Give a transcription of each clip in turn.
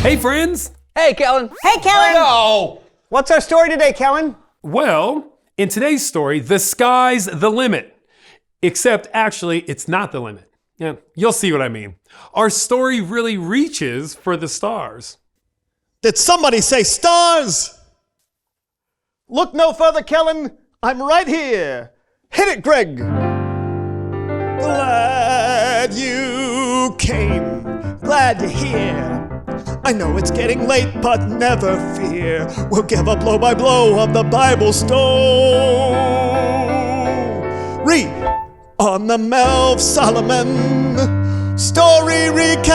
Hey, friends. Hey, Kellen. Hey, Kellen. Oh. What's our story today, Kellen? Well, in today's story, the sky's the limit. Except, actually, it's not the limit. Yeah, you'll see what I mean. Our story really reaches for the stars. Did somebody say stars? Look no further, Kellen. I'm right here. Hit it, Greg. Glad you came. Glad you're here. I know it's getting late, but never fear. We'll give a blow-by-blow of the Bible story on the Melv Solomon Story Recap.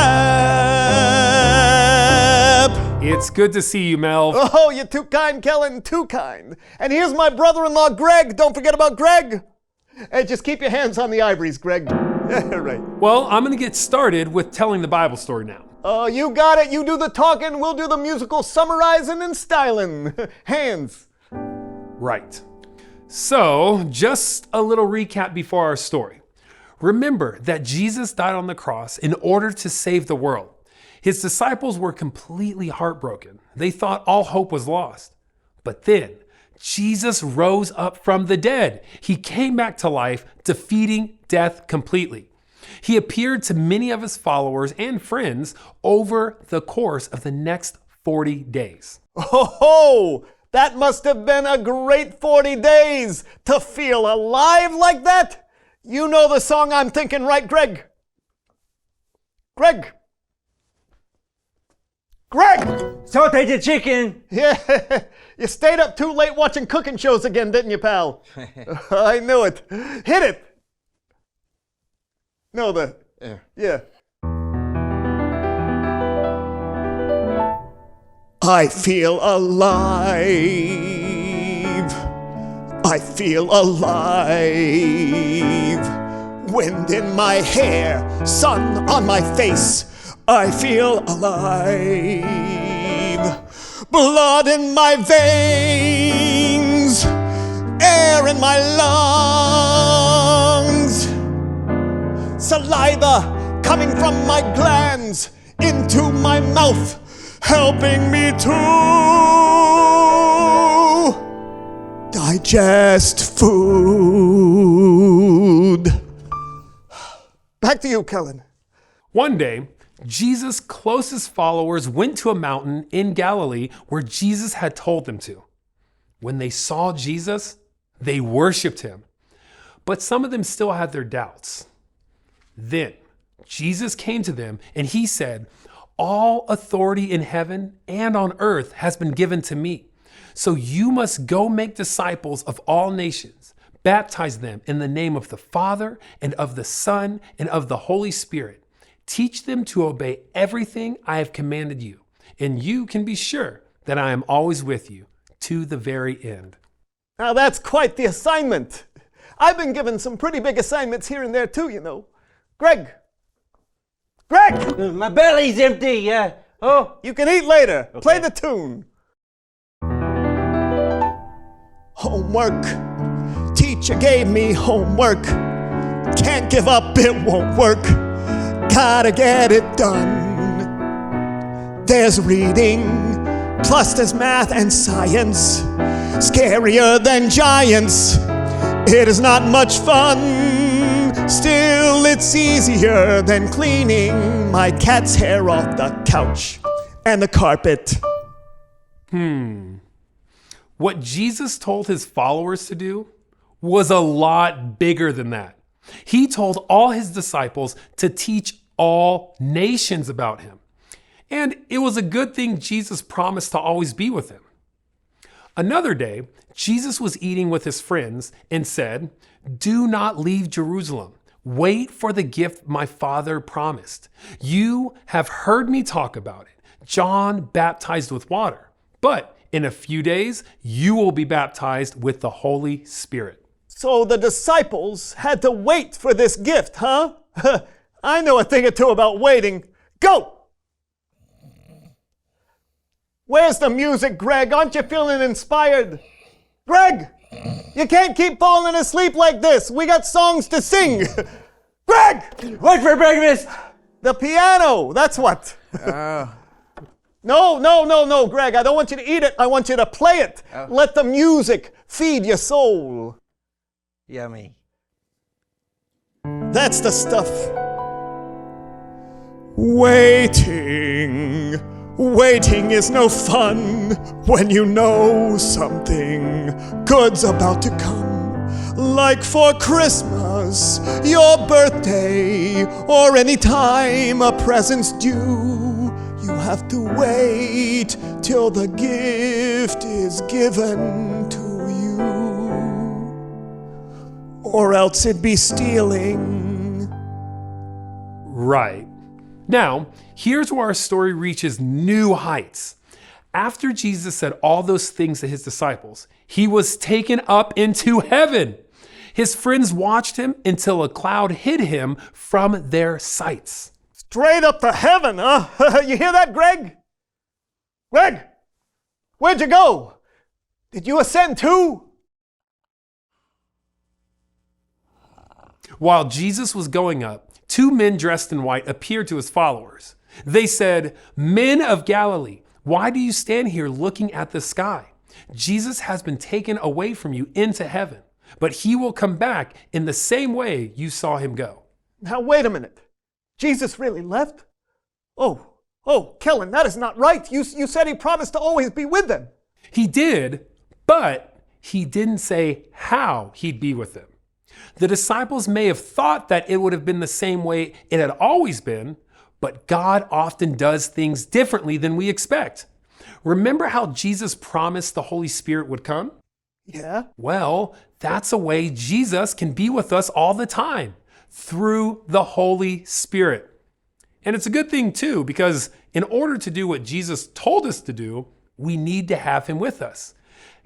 It's good to see you, Mel. Oh, you're too kind, Kellen, too kind. And here's my brother-in-law, Greg. Don't forget about Greg. Hey, just keep your hands on the ivories, Greg. Right. Well, I'm going to get started with telling the Bible story now. Oh, you got it. You do the talking, we'll do the musical summarizing and styling. Hands. Right. So, just a little recap before our story. Remember that Jesus died on the cross in order to save the world. His disciples were completely heartbroken. They thought all hope was lost. But then, Jesus rose up from the dead. He came back to life, defeating death completely. He appeared to many of his followers and friends over the course of the next 40 days. Oh, that must have been a great 40 days to feel alive like that. You know the song I'm thinking, right, Greg? Greg! Saute the chicken. Yeah, you stayed up too late watching cooking shows again, didn't you, pal? I knew it. Hit it. No, yeah. I feel alive. I feel alive. Wind in my hair, sun on my face. I feel alive. Blood in my veins, air in my lungs. Saliva coming from my glands into my mouth, helping me to digest food. Back to you, Kellen. One day, Jesus' closest followers went to a mountain in Galilee where Jesus had told them to. When they saw Jesus, they worshiped him. But some of them still had their doubts. Then Jesus came to them and he said, "All authority in heaven and on earth has been given to me. So you must go make disciples of all nations, baptize them in the name of the Father and of the Son and of the Holy Spirit. Teach them to obey everything I have commanded you, and you can be sure that I am always with you to the very end." Now that's quite the assignment. I've been given some pretty big assignments here and there too, you know. Greg! My belly's empty. Oh, You can eat later. Okay. Play the tune. Homework. Teacher gave me homework. Can't give up, it won't work. Gotta get it done. There's reading, plus there's math and science. Scarier than giants. It is not much fun. Still, it's easier than cleaning my cat's hair off the couch and the carpet. What Jesus told his followers to do was a lot bigger than that. He told all his disciples to teach all nations about him. And it was a good thing Jesus promised to always be with him. Another day, Jesus was eating with his friends and said, "Do not leave Jerusalem. Wait for the gift my Father promised. You have heard me talk about it. John baptized with water, but in a few days, you will be baptized with the Holy Spirit." So the disciples had to wait for this gift, huh? I know a thing or two about waiting. Go! Where's the music, Greg? Aren't you feeling inspired? Greg! You can't keep falling asleep like this. We got songs to sing. Greg! what for breakfast? The piano, that's what. No, Greg. I don't want you to eat it. I want you to play it. Oh. Let the music feed your soul. Yummy. That's the stuff. Waiting. Waiting is no fun when you know something good's about to come. Like for Christmas, your birthday, or any time a present's due. You have to wait till the gift is given to you, or else it'd be stealing. Right. Now, here's where our story reaches new heights. After Jesus said all those things to his disciples, he was taken up into heaven. His friends watched him until a cloud hid him from their sights. Straight up to heaven, huh? You hear that, Greg? Greg, where'd you go? Did you ascend too? While Jesus was going up, two men dressed in white appeared to his followers. They said, "Men of Galilee, why do you stand here looking at the sky? Jesus has been taken away from you into heaven, but he will come back in the same way you saw him go." Now, wait a minute. Jesus really left? Oh, Kellen, that is not right. You said he promised to always be with them. He did, but he didn't say how he'd be with them. The disciples may have thought that it would have been the same way it had always been, but God often does things differently than we expect. Remember how Jesus promised the Holy Spirit would come? Yeah? Well, that's a way Jesus can be with us all the time, through the Holy Spirit. And it's a good thing too, because in order to do what Jesus told us to do, we need to have him with us,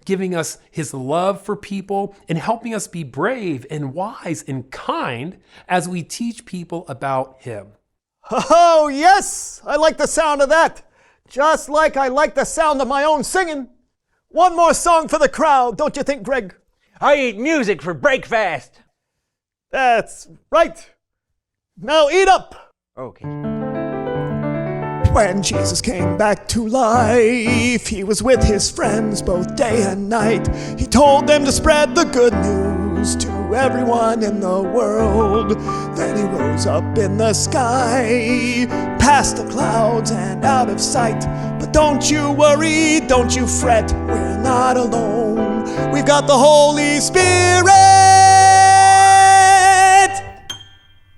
giving us his love for people and helping us be brave and wise and kind as we teach people about him. Oh, yes! I like the sound of that. Just like I like the sound of my own singing. One more song for the crowd, don't you think, Greg? I eat music for breakfast. That's right. Now eat up. Okay. When Jesus came back to life, he was with his friends both day and night. He told them to spread the good news to everyone in the world. Then he rose up in the sky, past the clouds and out of sight. But don't you worry, don't you fret, we're not alone. We've got the Holy Spirit.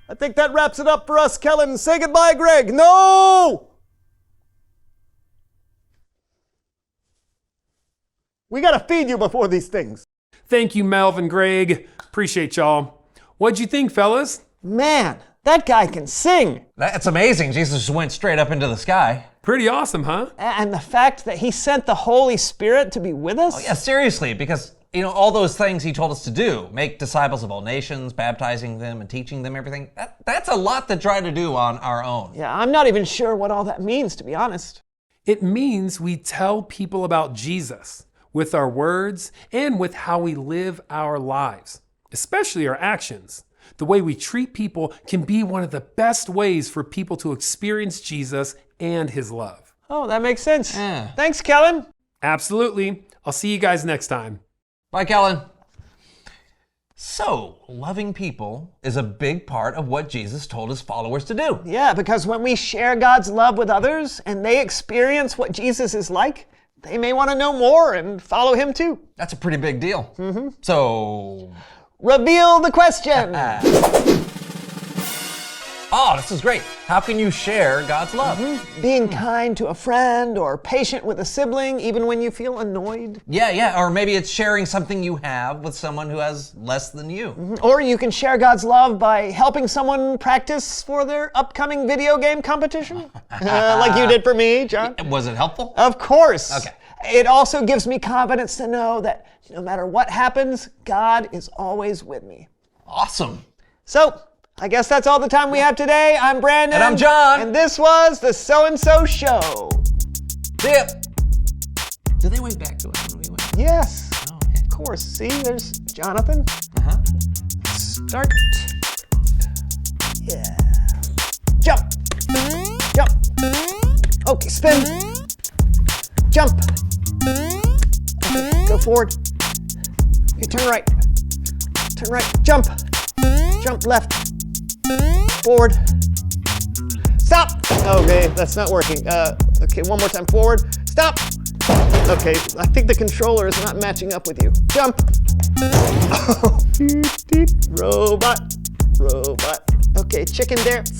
I think that wraps it up for us, Kellen. Say goodbye, Greg. No! We gotta feed you before these things. Thank you, Melvin, Greg. Appreciate y'all. What'd you think, fellas? Man, that guy can sing. That's amazing. Jesus just went straight up into the sky. Pretty awesome, huh? And the fact that he sent the Holy Spirit to be with us? Oh, yeah, seriously, because, all those things he told us to do, make disciples of all nations, baptizing them and teaching them everything, that's a lot to try to do on our own. Yeah, I'm not even sure what all that means, to be honest. It means we tell people about Jesus with our words and with how we live our lives, especially our actions. The way we treat people can be one of the best ways for people to experience Jesus and his love. Oh, that makes sense. Yeah. Thanks, Kellen. Absolutely. I'll see you guys next time. Bye, Kellen. So, loving people is a big part of what Jesus told his followers to do. Yeah, because when we share God's love with others and they experience what Jesus is like, they may want to know more and follow him too. That's a pretty big deal. So, Reveal the question. oh, this is great. How can you share God's love? Being kind to a friend or patient with a sibling, even when you feel annoyed. Yeah, or maybe it's sharing something you have with someone who has less than you. Or you can share God's love by helping someone practice for their upcoming video game competition. Like you did for me, John. Was it helpful? Of course. Okay. It also gives me confidence to know that no matter what happens, God is always with me. Awesome. So, I guess that's all the time we have today. I'm Brandon. And I'm John. And this was the So-and-So Show. See ya. Do they wave back to us when we wave? Yes. Oh, okay. Of course. See, there's Jonathan. Uh-huh. Start. Yeah. Jump. Jump. Okay, spin. Jump. Okay, go forward. Okay, turn right. Turn right. Jump. Jump left. Forward. Stop. Okay, that's not working. Okay, one more time. Forward. Stop. Okay, I think the controller is not matching up with you. Jump. Robot. Robot. Okay, chicken dance.